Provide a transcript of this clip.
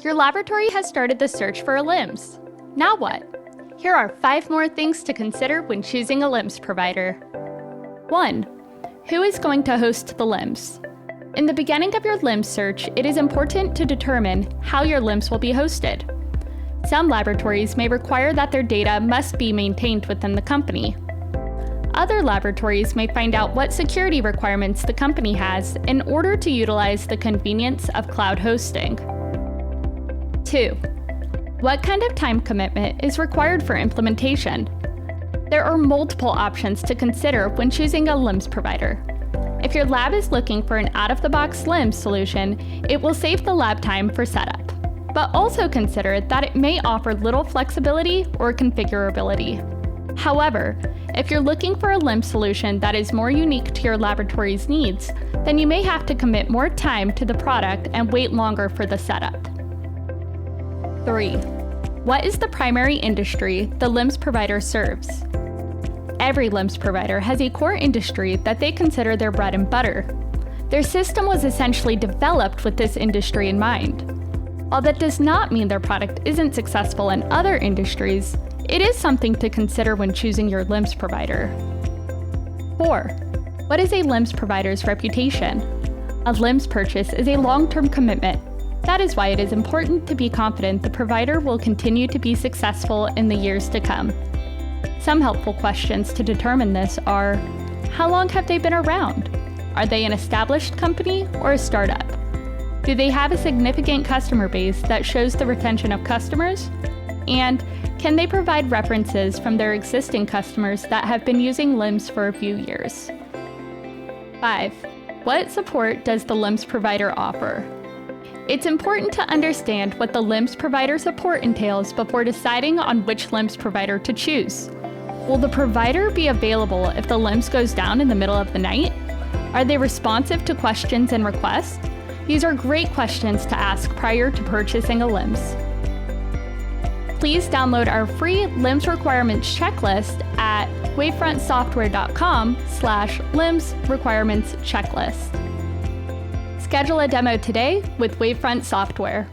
Your laboratory has started the search for a LIMS. Now what? Here are 5 more things to consider when choosing a LIMS provider. 1. Who is going to host the LIMS? In the beginning of your LIMS search, it is important to determine how your LIMS will be hosted. Some laboratories may require that their data must be maintained within the company. Other laboratories may find out what security requirements the company has in order to utilize the convenience of cloud hosting. 2. What kind of time commitment is required for implementation? There are multiple options to consider when choosing a LIMS provider. If your lab is looking for an out-of-the-box LIMS solution, it will save the lab time for setup. But also consider that it may offer little flexibility or configurability. However, if you're looking for a LIMS solution that is more unique to your laboratory's needs, then you may have to commit more time to the product and wait longer for the setup. 3. What is the primary industry the LIMS provider serves? Every LIMS provider has a core industry that they consider their bread and butter. Their system was essentially developed with this industry in mind. While that does not mean their product isn't successful in other industries, it is something to consider when choosing your LIMS provider. 4. What is a LIMS provider's reputation? A LIMS purchase is a long-term commitment. That is why it is important to be confident the provider will continue to be successful in the years to come. Some helpful questions to determine this are: how long have they been around? Are they an established company or a startup? Do they have a significant customer base that shows the retention of customers? And can they provide references from their existing customers that have been using LIMS for a few years? 5. What support does the LIMS provider offer? It's important to understand what the LIMS provider support entails before deciding on which LIMS provider to choose. Will the provider be available if the LIMS goes down in the middle of the night? Are they responsive to questions and requests? These are great questions to ask prior to purchasing a LIMS. Please download our free LIMS requirements checklist at wavefrontsoftware.com/LIMS requirements checklist. Schedule a demo today with Wavefront Software.